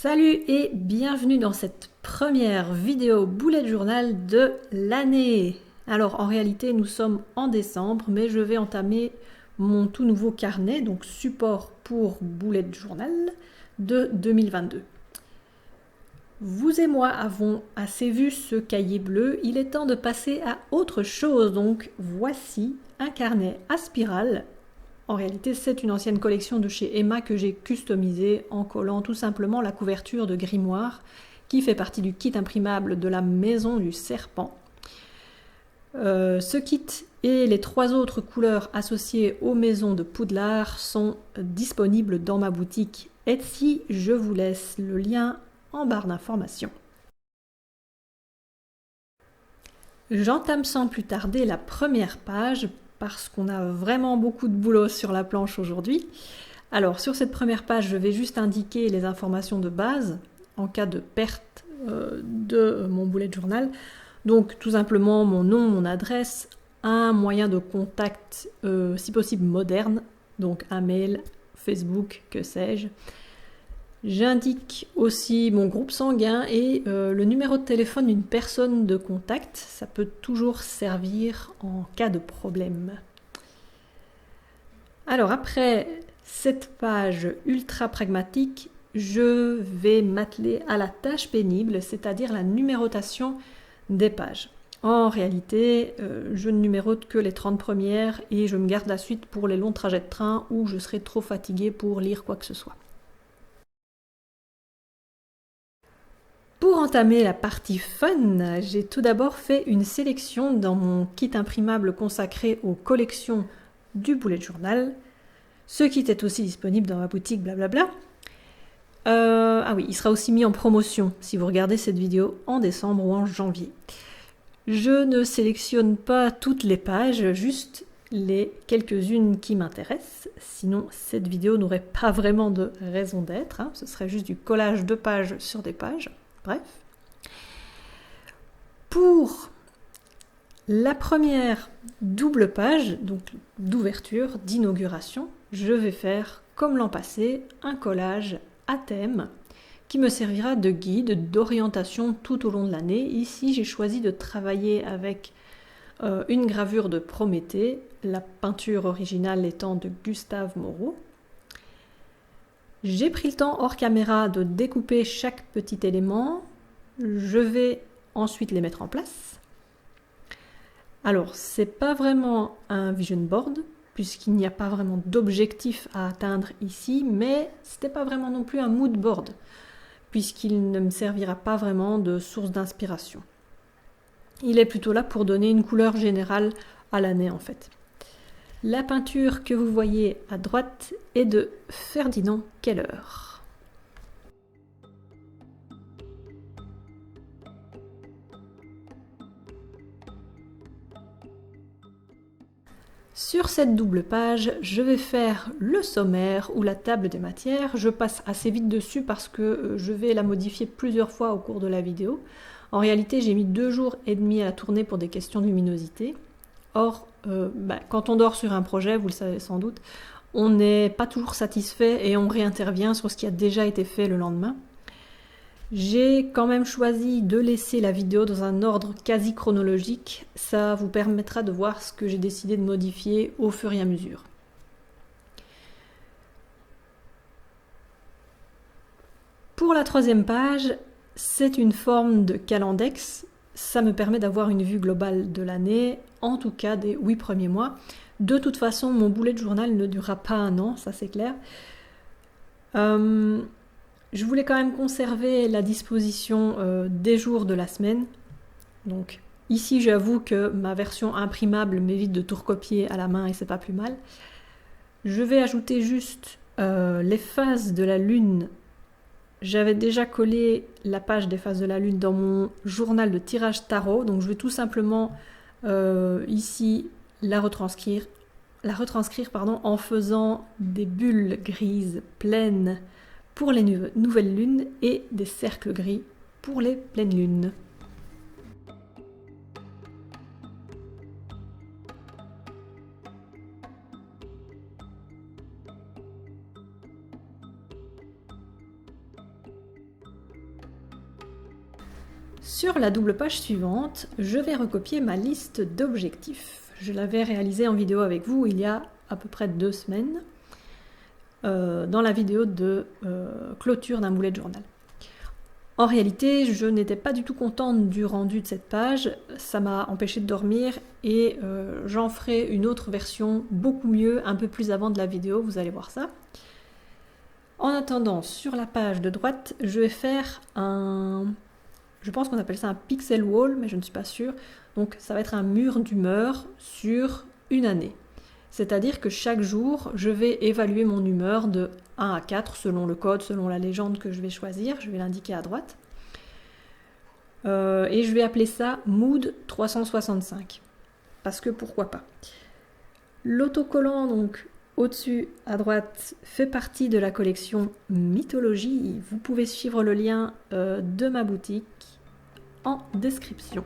Salut et bienvenue dans cette première vidéo bullet journal de l'année. Alors en réalité nous sommes en décembre mais je vais entamer mon tout nouveau carnet, donc support pour bullet journal de 2022. Vous et moi avons assez vu ce cahier bleu, il est temps de passer à autre chose, donc voici un carnet à spirale. En réalité, c'est une ancienne collection de chez Emma que j'ai customisée en collant tout simplement la couverture de Grimoire qui fait partie du kit imprimable de la Maison du Serpent. Ce kit et les 3 autres couleurs associées aux maisons de Poudlard sont disponibles dans ma boutique Etsy. Je vous laisse le lien en barre d'informations. J'entame sans plus tarder la première page parce qu'on a vraiment beaucoup de boulot sur la planche aujourd'hui. Alors sur cette première page, je vais juste indiquer les informations de base en cas de perte de mon bullet journal. Donc tout simplement mon nom, mon adresse, un moyen de contact si possible moderne, donc un mail, Facebook, que sais-je. J'indique aussi mon groupe sanguin et le numéro de téléphone d'une personne de contact. Ça peut toujours servir en cas de problème. Alors après cette page ultra pragmatique, je vais m'atteler à la tâche pénible, c'est-à-dire la numérotation des pages. En réalité, je ne numérote que les 30 premières et je me garde la suite pour les longs trajets de train où je serai trop fatiguée pour lire quoi que ce soit. Pour entamer la partie fun, j'ai tout d'abord fait une sélection dans mon kit imprimable consacré aux collections du bullet journal. Ce kit est aussi disponible dans ma boutique blablabla. Ah oui, il sera aussi mis en promotion si vous regardez cette vidéo en décembre ou en janvier. Je ne sélectionne pas toutes les pages, juste les quelques-unes qui m'intéressent. Sinon, cette vidéo n'aurait pas vraiment de raison d'être. Ce serait juste du collage de pages sur des pages. Bref. Pour la première double page, donc d'ouverture, d'inauguration, je vais faire, comme l'an passé, un collage à thème qui me servira de guide, d'orientation tout au long de l'année. Ici, j'ai choisi de travailler avec une gravure de Prométhée, la peinture originale étant de Gustave Moreau. J'ai pris le temps hors caméra de découper chaque petit élément. Je vais ensuite les mettre en place. Alors, c'est pas vraiment un vision board, puisqu'il n'y a pas vraiment d'objectif à atteindre ici, mais c'était pas vraiment non plus un mood board, puisqu'il ne me servira pas vraiment de source d'inspiration. Il est plutôt là pour donner une couleur générale à l'année en fait. La peinture que vous voyez à droite est de Ferdinand Keller. Sur cette double page, je vais faire le sommaire ou la table des matières. Je passe assez vite dessus parce que je vais la modifier plusieurs fois au cours de la vidéo. En réalité, j'ai mis 2 jours et demi à la tourner pour des questions de luminosité. Or, quand on dort sur un projet, vous le savez sans doute, on n'est pas toujours satisfait et on réintervient sur ce qui a déjà été fait le lendemain. J'ai quand même choisi de laisser la vidéo dans un ordre quasi chronologique. Ça vous permettra de voir ce que j'ai décidé de modifier au fur et à mesure. Pour la 3e page, c'est une forme de calendex. Ça me permet d'avoir une vue globale de l'année, en tout cas des 8 premiers mois. De toute façon, mon bullet journal ne durera pas 1 an, ça c'est clair. Je voulais quand même conserver la disposition des jours de la semaine. Donc ici, j'avoue que ma version imprimable m'évite de tout recopier à la main et c'est pas plus mal. Je vais ajouter juste les phases de la lune. J'avais déjà collé la page des phases de la lune dans mon journal de tirage tarot, donc je vais tout simplement ici la retranscrire en faisant des bulles grises pleines pour les nouvelles lunes et des cercles gris pour les pleines lunes. Sur la double page suivante, je vais recopier ma liste d'objectifs. Je l'avais réalisée en vidéo avec vous il y a à peu près 2 semaines, dans la vidéo de clôture d'un boulet de journal. En réalité, je n'étais pas du tout contente du rendu de cette page, ça m'a empêché de dormir et j'en ferai une autre version beaucoup mieux, un peu plus avant de la vidéo, vous allez voir ça. En attendant, sur la page de droite, je vais faire je pense qu'on appelle ça un pixel wall, mais je ne suis pas sûre. Donc ça va être un mur d'humeur sur une année. C'est-à-dire que chaque jour, je vais évaluer mon humeur de 1 à 4 selon le code, selon la légende que je vais choisir. Je vais l'indiquer à droite. Et je vais appeler ça Mood 365. Parce que pourquoi pas. L'autocollant, donc au-dessus à droite, fait partie de la collection Mythologie. Vous pouvez suivre le lien de ma boutique en description.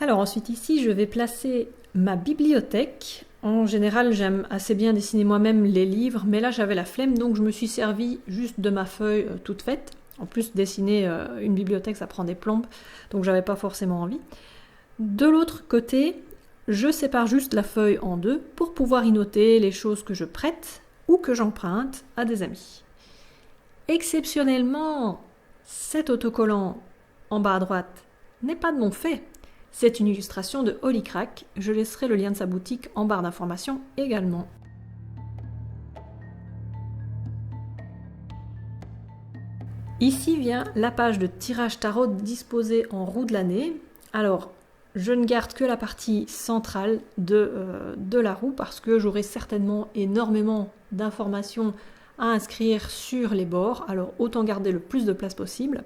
Alors ensuite ici, je vais placer ma bibliothèque. En général, j'aime assez bien dessiner moi-même les livres, mais là j'avais la flemme, donc je me suis servi juste de ma feuille toute faite. En plus, dessiner une bibliothèque, ça prend des plombes, donc j'avais pas forcément envie. De l'autre côté, je sépare juste la feuille en deux pour pouvoir y noter les choses que je prête ou que j'emprunte à des amis. Exceptionnellement, cet autocollant en bas à droite n'est pas de mon fait. C'est une illustration de Holycrack, je laisserai le lien de sa boutique en barre d'information également. Ici vient la page de tirage tarot disposée en roue de l'année. Alors, je ne garde que la partie centrale de la roue parce que j'aurai certainement énormément d'informations à inscrire sur les bords, alors autant garder le plus de place possible.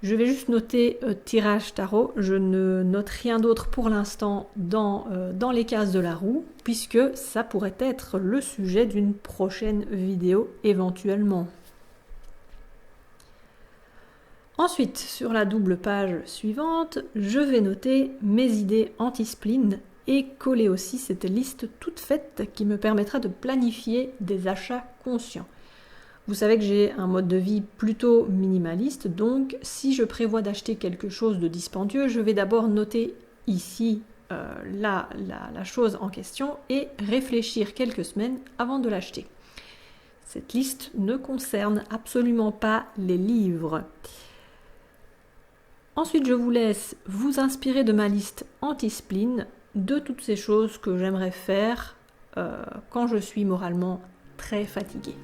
Je vais juste noter tirage tarot, je ne note rien d'autre pour l'instant dans les cases de la roue, puisque ça pourrait être le sujet d'une prochaine vidéo éventuellement. Ensuite, sur la double page suivante, je vais noter mes idées anti-spleen et coller aussi cette liste toute faite qui me permettra de planifier des achats conscients. Vous savez que j'ai un mode de vie plutôt minimaliste, donc si je prévois d'acheter quelque chose de dispendieux, je vais d'abord noter ici la chose en question et réfléchir quelques semaines avant de l'acheter. Cette liste ne concerne absolument pas les livres. Ensuite, je vous laisse vous inspirer de ma liste anti-spleen, de toutes ces choses que j'aimerais faire quand je suis moralement très fatiguée.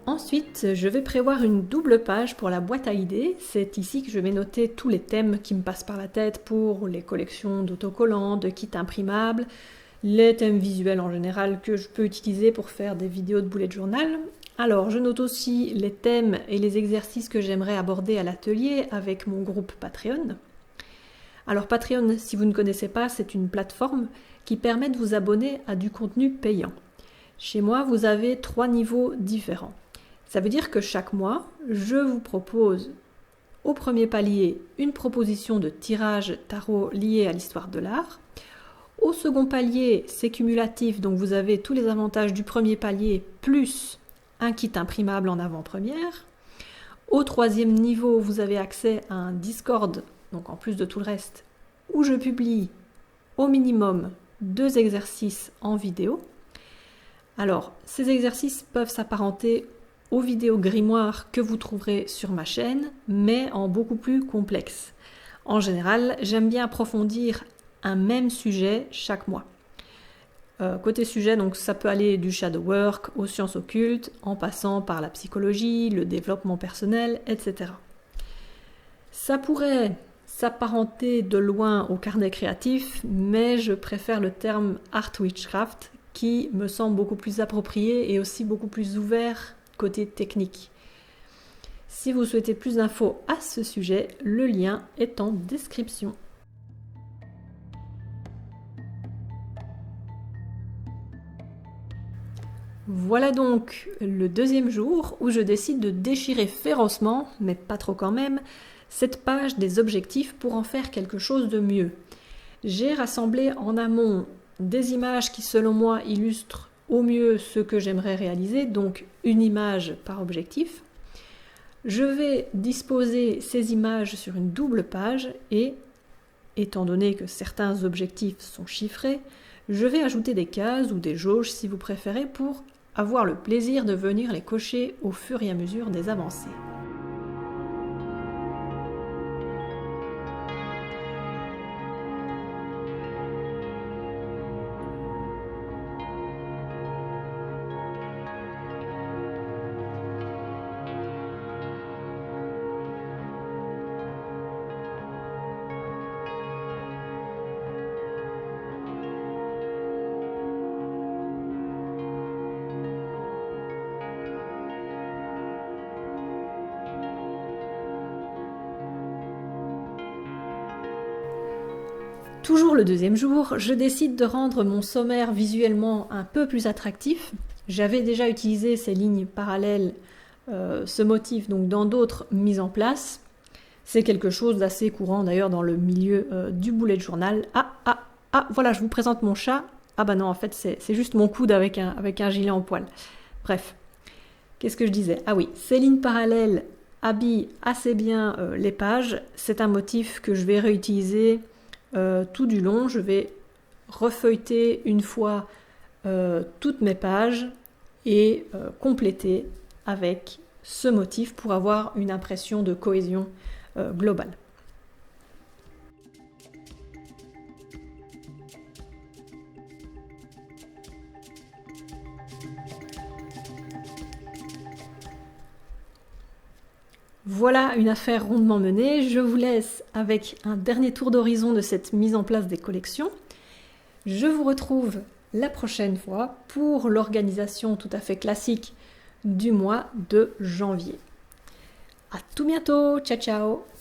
Ensuite, je vais prévoir une double page pour la boîte à idées. C'est ici que je vais noter tous les thèmes qui me passent par la tête pour les collections d'autocollants, de kits imprimables, les thèmes visuels en général que je peux utiliser pour faire des vidéos de bullet journal. Alors, je note aussi les thèmes et les exercices que j'aimerais aborder à l'atelier avec mon groupe Patreon. Alors Patreon, si vous ne connaissez pas, c'est une plateforme qui permet de vous abonner à du contenu payant. Chez moi, vous avez 3 niveaux différents. Ça veut dire que chaque mois, je vous propose au premier palier une proposition de tirage tarot liée à l'histoire de l'art. Au second palier, c'est cumulatif, donc vous avez tous les avantages du premier palier plus un kit imprimable en avant-première. Au troisième niveau, vous avez accès à un Discord, donc en plus de tout le reste, où je publie au minimum 2 exercices en vidéo. Alors, ces exercices peuvent s'apparenter aux vidéos grimoires que vous trouverez sur ma chaîne, mais en beaucoup plus complexe. En général, j'aime bien approfondir un même sujet chaque mois. Côté sujet, donc ça peut aller du shadow work aux sciences occultes, en passant par la psychologie, le développement personnel, etc. Ça pourrait s'apparenter de loin au carnet créatif, mais je préfère le terme art witchcraft qui me semble beaucoup plus approprié et aussi beaucoup plus ouvert côté technique. Si vous souhaitez plus d'infos à ce sujet, le lien est en description. Voilà donc le deuxième jour où je décide de déchirer férocement, mais pas trop quand même, cette page des objectifs pour en faire quelque chose de mieux. J'ai rassemblé en amont des images qui selon moi illustrent au mieux ce que j'aimerais réaliser, donc une image par objectif. Je vais disposer ces images sur une double page et, étant donné que certains objectifs sont chiffrés, je vais ajouter des cases ou des jauges si vous préférez pour avoir le plaisir de venir les cocher au fur et à mesure des avancées. Toujours le deuxième jour, je décide de rendre mon sommaire visuellement un peu plus attractif. J'avais déjà utilisé ces lignes parallèles, ce motif, donc dans d'autres mises en place. C'est quelque chose d'assez courant d'ailleurs dans le milieu du bullet journal. Voilà, je vous présente mon chat. Ah bah non, en fait, c'est juste mon coude avec un gilet en poil. Bref, qu'est-ce que je disais? Ah oui, ces lignes parallèles habillent assez bien les pages. C'est un motif que je vais réutiliser tout du long. Je vais refeuilleter une fois toutes mes pages et compléter avec ce motif pour avoir une impression de cohésion globale. Voilà une affaire rondement menée. Je vous laisse avec un dernier tour d'horizon de cette mise en place des collections. Je vous retrouve la prochaine fois pour l'organisation tout à fait classique du mois de janvier. À tout bientôt, ciao ciao!